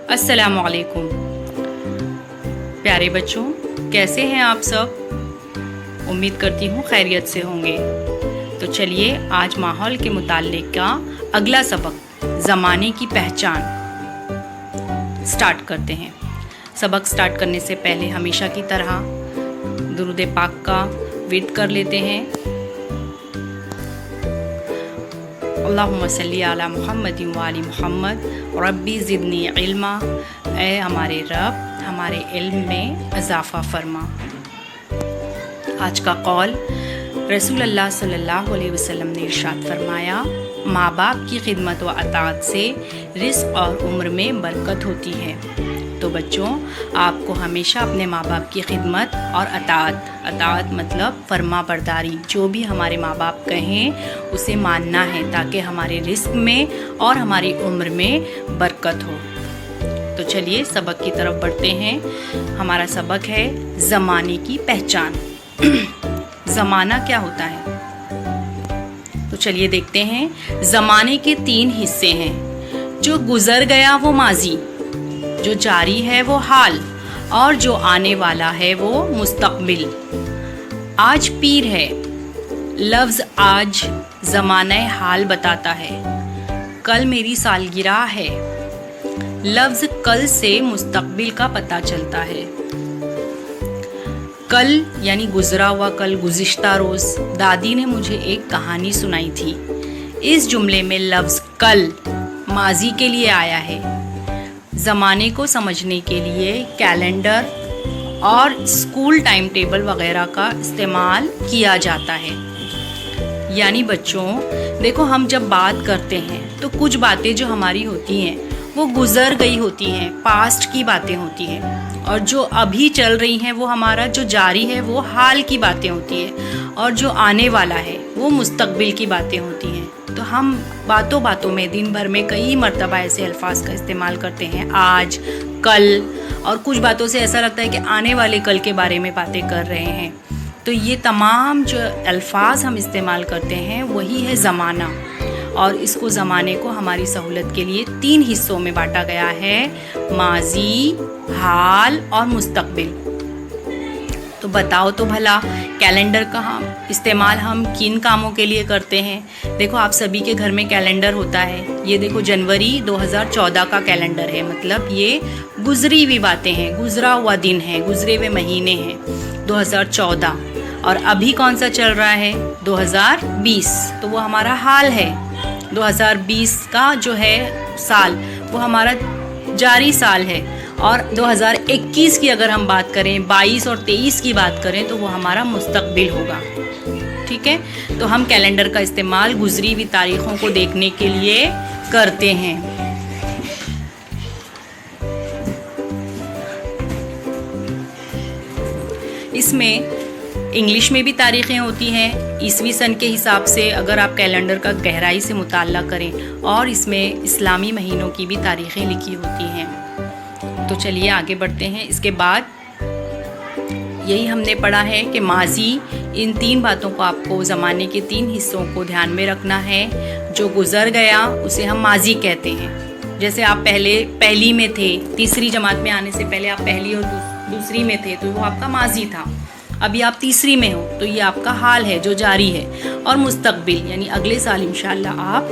अस्सलाम वालेकुम। प्यारे बच्चों, कैसे हैं आप सब? उम्मीद करती हूँ खैरियत से होंगे। तो चलिए आज माहौल के मुताल्लिक का अगला सबक ज़माने की पहचान स्टार्ट करते हैं। सबक स्टार्ट करने से पहले हमेशा की तरह दुरूद पाक का विर्द कर लेते हैं। अल्लाहुम्मा सल्ली अला मुहम्मदिन व आलि मुहम्मद रब्बी ज़िदनी इल्मा। ऐ हमारे रब, हमारे इल्म में इजाफ़ा फरमा। आज का कौल रसूलुल्लाह सल्लल्लाहु अलैहि वसल्लम ने इरशाद फरमाया, माँ बाप की खिदमत व अताअत से रिज़्क़ और उम्र में बरकत होती है। तो बच्चों, आपको हमेशा अपने माँ बाप की खिदमत और अताअत मतलब फर्मा बरदारी, जो भी हमारे माँ बाप कहें उसे मानना है ताकि हमारे रिज़्क़ में और हमारी उम्र में बरकत हो। तो चलिए सबक की तरफ बढ़ते हैं। हमारा सबक है ज़माने की पहचान। ज़माना क्या होता है? तो चलिए देखते हैं। ज़माने के 3 हिस्से हैं। जो गुज़र गया वो माजी, जो जारी है वो हाल, और जो आने वाला है वो मुस्तक़बिल। आज पीर है, लफ्ज़ आज ज़माने हाल बताता है। कल मेरी सालगिरह है, लफ्ज़ कल से मुस्तक़बिल का पता चलता है। कल यानी गुज़रा हुआ कल, गुज़िश्ता रोज़ दादी ने मुझे एक कहानी सुनाई थी। इस जुमले में लफ्ज़ कल माजी के लिए आया है। ज़माने को समझने के लिए कैलेंडर और स्कूल टाइम टेबल वगैरह का इस्तेमाल किया जाता है। यानी बच्चों देखो, हम जब बात करते हैं तो कुछ बातें जो हमारी होती हैं वो गुज़र गई होती हैं, पास्ट की बातें होती हैं, और जो अभी चल रही हैं वो हमारा जो जारी है वो हाल की बातें होती है, और जो आने वाला है वो मुस्तक़बिल की बातें होती हैं। तो हम बातों बातों में दिन भर में कई मर्तबा ऐसे अल्फाज का इस्तेमाल करते हैं, आज, कल, और कुछ बातों से ऐसा लगता है कि आने वाले कल के बारे में बातें कर रहे हैं। तो ये तमाम जो अल्फाज हम इस्तेमाल करते हैं वही है ज़माना, और इसको ज़माने को हमारी सहूलत के लिए 3 हिस्सों में बांटा गया है, माजी, हाल और मुस्तक़बिल। तो बताओ तो भला कैलेंडर का इस्तेमाल हम किन कामों के लिए करते हैं? देखो, आप सभी के घर में कैलेंडर होता है। ये देखो, जनवरी 2014 का कैलेंडर है, मतलब ये गुजरी हुई बातें हैं, गुजरा हुआ दिन है, गुजरे हुए महीने हैं 2014। और अभी कौन सा चल रहा है? 2020। तो वो हमारा हाल है। 2020 का जो है साल वो हमारा जारी साल है। और 2021 की अगर हम बात करें, 22 और 23 की बात करें, तो वो हमारा मुस्तक़बिल होगा। ठीक है, तो हम कैलेंडर का इस्तेमाल गुजरी हुई तारीख़ों को देखने के लिए करते हैं। इसमें इंग्लिश में भी तारीख़ें होती हैं ईसवी सन के हिसाब से, अगर आप कैलेंडर का गहराई से मुताला करें, और इसमें इस्लामी महीनों की भी तारीख़ें लिखी होती हैं। तो चलिए आगे बढ़ते हैं। इसके बाद यही हमने पढ़ा है कि माजी, इन 3 बातों को आपको ज़माने के 3 हिस्सों को ध्यान में रखना है। जो गुज़र गया उसे हम माजी कहते हैं। जैसे आप पहली में थे, तीसरी जमात में आने से पहले आप पहली और दूसरी में थे, तो वो आपका माजी था। अभी आप तीसरी में हो तो ये आपका हाल है जो जारी है। और मुस्तक़बिल यानी अगले साल इंशाअल्लाह आप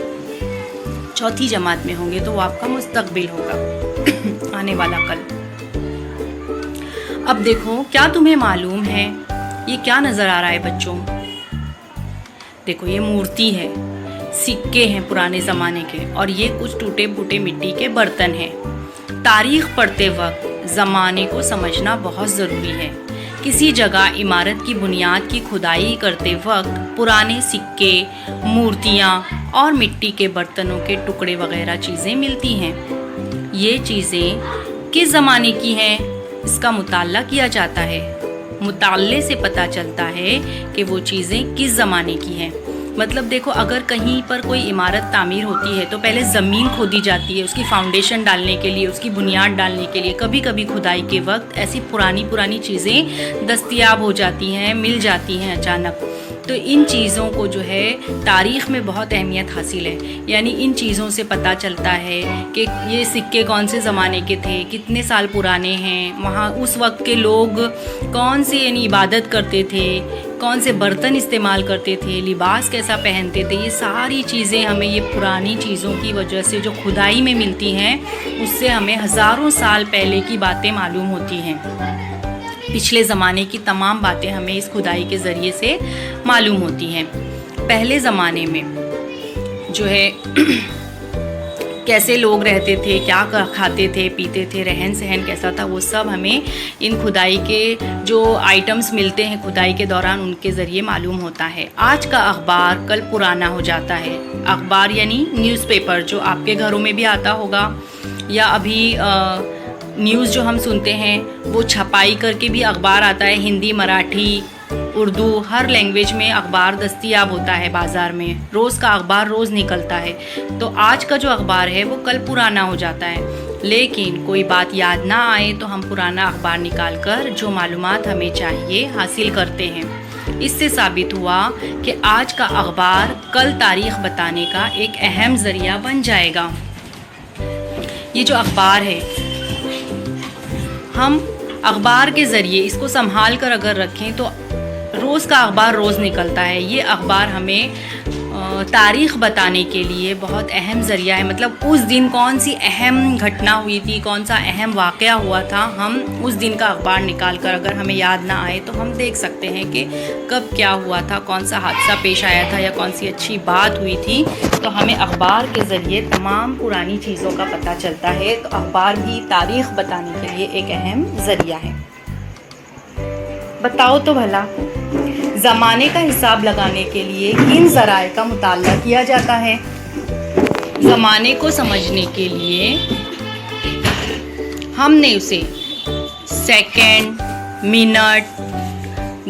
चौथी जमात में होंगे तो वो आपका मुस्तक़बिल होगा, आने वाला कल। अब देखो, क्या तुम्हें मालूम है ये क्या नज़र आ रहा है बच्चों? देखो, ये मूर्ति है, सिक्के हैं पुराने ज़माने के, और ये कुछ टूटे फूटे मिट्टी के बर्तन हैं। तारीख़ पढ़ते वक्त ज़माने को समझना बहुत ज़रूरी है। किसी जगह इमारत की बुनियाद की खुदाई करते वक्त पुराने सिक्के, मूर्तियाँ और मिट्टी के बर्तनों के टुकड़े वगैरह चीज़ें मिलती हैं। ये चीज़ें किस ज़माने की हैं, इसका मुताला किया जाता है। मुताले से पता चलता है कि वो चीज़ें किस ज़माने की हैं। मतलब देखो, अगर कहीं पर कोई इमारत तामीर होती है तो पहले ज़मीन खोदी जाती है, उसकी फाउंडेशन डालने के लिए, उसकी बुनियाद डालने के लिए। कभी कभी खुदाई के वक्त ऐसी पुरानी चीज़ें दस्तयाब हो जाती हैं, मिल जाती हैं अचानक। تو ان چیزوں کو جو ہے تاریخ میں بہت اہمیت حاصل ہے. یعنی ان چیزوں سے پتہ چلتا ہے کہ یہ سکے کون سے زمانے کے تھے, کتنے سال پرانے ہیں, وہاں اس وقت کے لوگ کون سے یعنی عبادت کرتے تھے, کون سے برتن استعمال کرتے تھے, لباس کیسا پہنتے تھے. یہ ساری چیزیں ہمیں یہ پرانی چیزوں کی وجہ سے جو کھدائی میں ملتی ہیں اس سے ہمیں ہزاروں سال پہلے کی باتیں معلوم ہوتی ہیں. پچھلے زمانے کی تمام باتیں ہمیں اس کھدائی کے ذریعے سے معلوم ہوتی ہیں. پہلے زمانے میں جو ہے کیسے لوگ رہتے تھے, کیا کھاتے تھے, پیتے تھے, رہن سہن کیسا تھا, وہ سب ہمیں ان کھدائی کے جو آئٹمس ملتے ہیں کھدائی کے دوران ان کے ذریعے معلوم ہوتا ہے. آج کا اخبار کل پرانا ہو جاتا ہے. اخبار یعنی نیوز پیپر جو آپ کے گھروں میں بھی آتا ہوگا, یا ابھی نیوز جو ہم سنتے ہیں وہ چھپائی کر کے بھی اخبار آتا ہے. ہندی, مراٹھی, اردو ہر لینگویج میں اخبار دستیاب ہوتا ہے بازار میں. روز کا اخبار روز نکلتا ہے. تو آج کا جو اخبار ہے وہ کل پرانا ہو جاتا ہے. لیکن کوئی بات یاد نہ آئے تو ہم پرانا اخبار نکال کر جو معلومات ہمیں چاہیے حاصل کرتے ہیں. اس سے ثابت ہوا کہ آج کا اخبار کل تاریخ بتانے کا ایک اہم ذریعہ بن جائے گا. یہ جو اخبار ہے, ہم اخبار کے ذریعے اس کو سنبھال کر اگر رکھیں تو روز کا اخبار روز نکلتا ہے. یہ اخبار ہمیں تاریخ بتانے کے لیے بہت اہم ذریعہ ہے. مطلب اس دن کون سی اہم گھٹنا ہوئی تھی, کون سا اہم واقعہ ہوا تھا, ہم اس دن کا اخبار نکال کر اگر ہمیں یاد نہ آئے تو ہم دیکھ سکتے ہیں کہ کب کیا ہوا تھا, کون سا حادثہ پیش آیا تھا, یا کون سی اچھی بات ہوئی تھی. تو ہمیں اخبار کے ذریعے تمام پرانی چیزوں کا پتہ چلتا ہے. تو اخبار بھی تاریخ بتانے کے لیے ایک اہم ذریعہ ہے. بتاؤ تو بھلا زمانے کا حساب لگانے کے لیے کن ذرائع کا مطالعہ کیا جاتا ہے؟ زمانے کو سمجھنے کے لیے ہم نے اسے سیکنڈ, منٹ,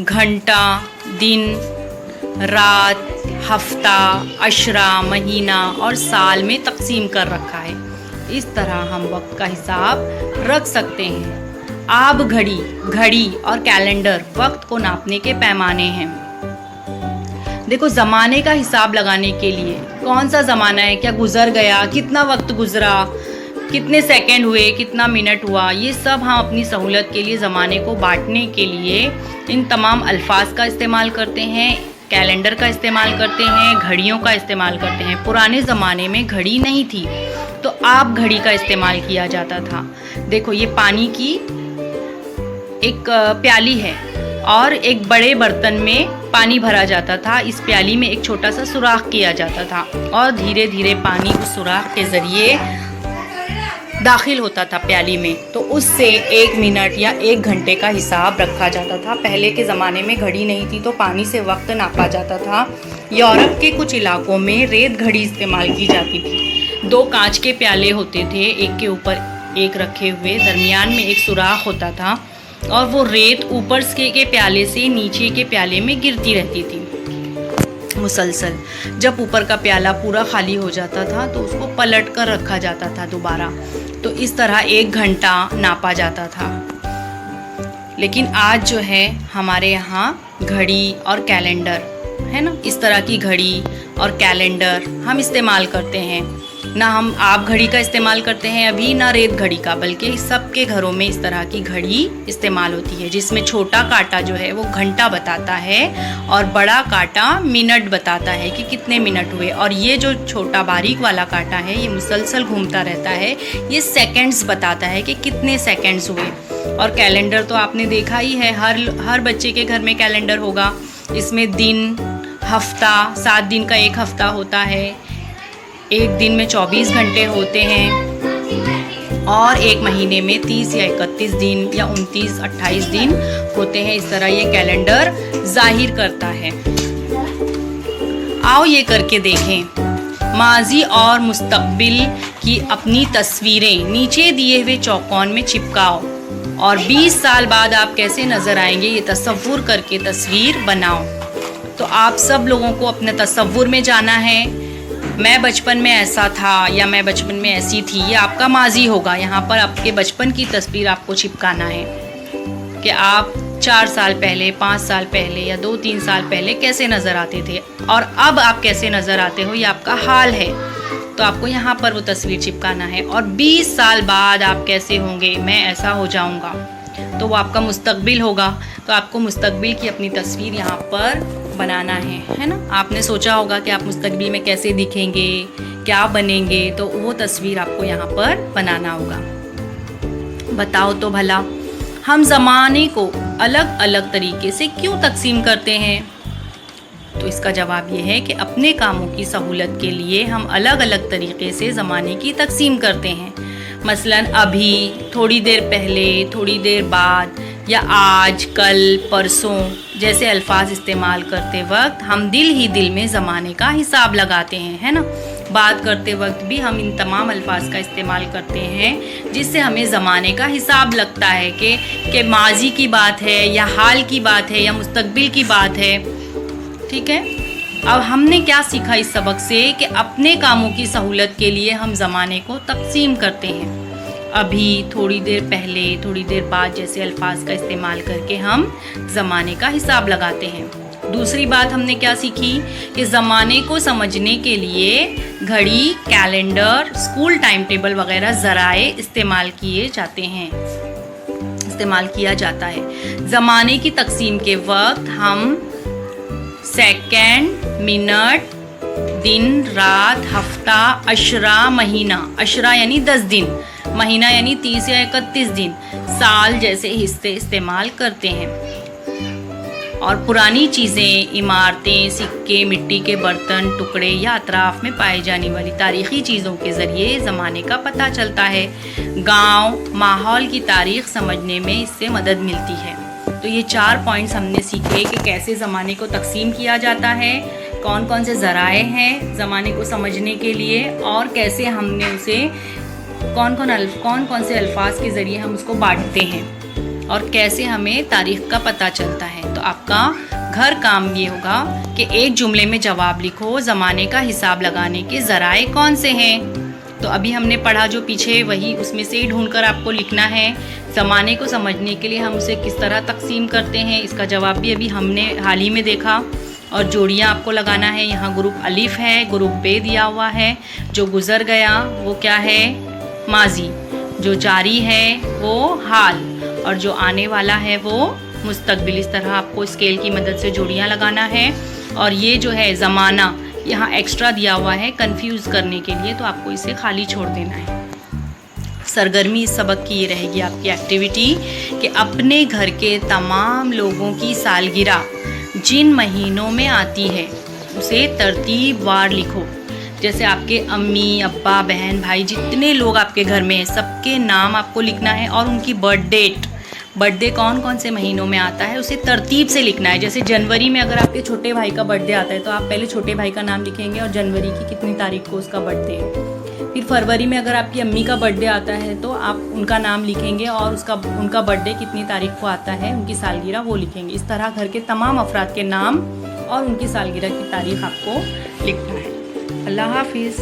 گھنٹہ, دن, رات, ہفتہ, عشرہ, مہینہ اور سال میں تقسیم کر رکھا ہے. اس طرح ہم وقت کا حساب رکھ سکتے ہیں. آب گھڑی, گھڑی اور کیلنڈر وقت کو ناپنے کے پیمانے ہیں. دیکھو, زمانے کا حساب لگانے کے لیے کون سا زمانہ ہے, کیا گزر گیا, کتنا وقت گزرا, کتنے سیکنڈ ہوئے, کتنا منٹ ہوا, یہ سب ہم اپنی سہولت کے لیے زمانے کو بانٹنے کے لیے ان تمام الفاظ کا استعمال کرتے ہیں. کیلنڈر کا استعمال کرتے ہیں, گھڑیوں کا استعمال کرتے ہیں. پرانے زمانے میں گھڑی نہیں تھی تو آب گھڑی کا استعمال کیا جاتا تھا. دیکھو, یہ پانی کی ایک پیالی ہے اور ایک بڑے برتن میں پانی بھرا جاتا تھا. اس پیالی میں ایک چھوٹا سا سوراخ کیا جاتا تھا اور دھیرے دھیرے پانی اس سوراخ کے ذریعے داخل ہوتا تھا پیالی میں. تو اس سے 1 منٹ یا 1 گھنٹے کا حساب رکھا جاتا تھا. پہلے کے زمانے میں گھڑی نہیں تھی تو پانی سے وقت ناپا جاتا تھا. یورپ کے کچھ علاقوں میں ریت گھڑی استعمال کی جاتی تھی. 2 کانچ کے پیالے ہوتے تھے, ایک کے اوپر ایک رکھے ہوئے, درمیان میں ایک سوراخ ہوتا تھا اور وہ ریت اوپر کے پیالے سے نیچے کے پیالے میں گرتی رہتی تھی مسلسل. جب اوپر کا پیالہ پورا خالی ہو جاتا تھا تو اس کو پلٹ کر رکھا جاتا تھا دوبارہ. تو اس طرح 1 گھنٹہ ناپا جاتا تھا. لیکن آج جو ہے ہمارے یہاں گھڑی اور کیلنڈر ہے نا, اس طرح کی گھڑی اور کیلنڈر ہم استعمال کرتے ہیں. نہ ہم آب گھڑی کا استعمال کرتے ہیں ابھی, نہ ریت گھڑی کا, بلکہ سب کے گھروں میں اس طرح کی گھڑی استعمال ہوتی ہے جس میں چھوٹا کانٹا جو ہے وہ گھنٹہ بتاتا ہے اور بڑا کانٹا منٹ بتاتا ہے کہ کتنے منٹ ہوئے. اور یہ جو چھوٹا باریک والا کانٹا ہے یہ مسلسل گھومتا رہتا ہے, یہ سیکنڈز بتاتا ہے کہ کتنے سیکنڈز ہوئے. اور کیلنڈر تو آپ نے دیکھا ہی ہے, ہر بچے کے گھر میں کیلنڈر ہوگا. اس میں دن, ہفتہ, 7 دن کا ایک ہفتہ ہوتا ہے, ایک دن میں 24 گھنٹے ہوتے ہیں اور ایک مہینے میں 30 یا 31 دن یا 29, 28 دن ہوتے ہیں. اس طرح یہ کیلنڈر ظاہر کرتا ہے. آؤ یہ کر کے دیکھیں. ماضی اور مستقبل کی اپنی تصویریں نیچے دیے ہوئے چوکون میں چپکاؤ اور 20 سال بعد آپ کیسے نظر آئیں گے یہ تصور کر کے تصویر بناؤ. تو آپ سب لوگوں کو اپنے تصور میں جانا ہے. میں بچپن میں ایسا تھا یا میں بچپن میں ایسی تھی, یہ آپ کا ماضی ہوگا. یہاں پر آپ کے بچپن کی تصویر آپ کو چپکانا ہے کہ آپ 4 साल पहले, 5 साल पहले या 2-3 साल पहले कैसे नज़र आते थे और अब आप कैसे नज़र आते हो, ये आपका हाल है। तो आपको यहाँ पर वो तस्वीर चिपकाना है। और 20 साल बाद आप कैसे होंगे, मैं ऐसा हो जाऊँगा, तो वो आपका मुस्तकबिल होगा। तो आपको मुस्तकबिल की अपनी तस्वीर यहाँ पर बनाना है ना। आपने सोचा होगा कि आप मुस्तकबिल में कैसे दिखेंगे, क्या बनेंगे, तो वो तस्वीर आपको यहाँ पर बनाना होगा। बताओ तो भला, हम ज़माने को अलग अलग तरीके से क्यों तकसीम करते हैं? तो इसका जवाब ये है कि अपने कामों की सहूलत के लिए हम अलग अलग तरीके से ज़माने की तकसीम करते हैं। मसलन अभी, थोड़ी देर पहले, थोड़ी देर बाद, या आज, कल, परसों जैसे अल्फाज इस्तेमाल करते वक्त हम दिल ही दिल में ज़माने का हिसाब लगाते हैं, है ना। बात करते वक्त भी हम इन तमाम अल्फाज का इस्तेमाल करते हैं जिससे हमें ज़माने का हिसाब लगता है कि माजी की बात है या हाल की बात है या मुस्तकबिल की बात है। ठीक है। अब हमने क्या सीखा इस सबक से कि अपने कामों की सहूलत के लिए हम ज़माने को तकसीम करते हैं। अभी, थोड़ी देर पहले, थोड़ी देर बाद जैसे अल्फाज का इस्तेमाल करके हम ज़माने का हिसाब लगाते हैं। दूसरी बात हमने क्या सीखी कि ज़माने को समझने के लिए घड़ी, कैलेंडर, स्कूल टाइम टेबल वगैरह ज़राए इस्तेमाल किया जाता है। ज़माने की तकसीम के वक्त हम सेकंड, मिनट, दिन, रात, हफ्ता, अशरा, महीना, अशरा यानी 10 दिन, महीना यानी 30 या 31 दिन, साल जैसे हिस्से इस्तेमाल करते हैं। और पुरानी चीज़ें, इमारतें, सिक्के, मिट्टी के बर्तन, टुकड़े या अतराफ में पाई जाने वाली तारीख़ी चीज़ों के ज़रिए ज़माने का पता चलता है। गांव, माहौल की तारीख़ समझने में इससे मदद मिलती है। तो ये 4 पॉइंट्स हमने सीखे कि कैसे ज़माने को तकसीम किया जाता है, कौन कौन से ज़राए हैं ज़माने को समझने के लिए, और कैसे हमने उसे कौन कौन से अल्फाज के ज़रिए हम उसको बांटते हैं, और कैसे हमें तारीख़ का पता चलता है। तो आपका घर काम ये होगा कि एक जुमले में जवाब लिखो, ज़माने का हिसाब लगाने के ज़राए कौन से हैं। तो अभी हमने पढ़ा जो पीछे, वही उसमें से ही ढूंढकर आपको लिखना है। ज़माने को समझने के लिए हम उसे किस तरह तकसीम करते हैं, इसका जवाब भी अभी हमने हाल ही में देखा। और जोड़ियाँ आपको लगाना है। यहाँ ग्रुप अलिफ है, ग्रुप बे दिया हुआ है। जो गुज़र गया वो क्या है, माजी। जो जारी है वो हाल, और जो आने वाला है वो मुस्तकबिल। इस तरह आपको स्केल की मदद से जोड़ियाँ लगाना है। और ये जो है ज़माना, यहाँ एक्स्ट्रा दिया हुआ है कंफ्यूज करने के लिए, तो आपको इसे खाली छोड़ देना है। सरगर्मी इस सबक की ये रहेगी आपकी एक्टिविटी कि अपने घर के तमाम लोगों की सालगिरह जिन महीनों में आती है उसे तरतीबवार लिखो। जैसे आपके अम्मी, अब्बा, बहन, भाई, जितने लोग आपके घर में हैं, सबके नाम आपको लिखना है और उनकी बर्थडे कौन कौन से महीनों में आता है उसे तरतीब से लिखना है। जैसे जनवरी में अगर आपके छोटे भाई का बर्थडे आता है तो आप पहले छोटे भाई का नाम लिखेंगे और जनवरी की कितनी तारीख को उसका बर्थडे है। फिर फरवरी में अगर आपकी अम्मी का बर्थडे आता है तो आप उनका नाम लिखेंगे और उनका बर्थडे कितनी तारीख को आता है, उनकी सालगिरह वो लिखेंगे। इस तरह घर के तमाम अफराद के नाम और उनकी सालगिरह की तारीख आपको लिखना है। अल्लाह हाफिज़।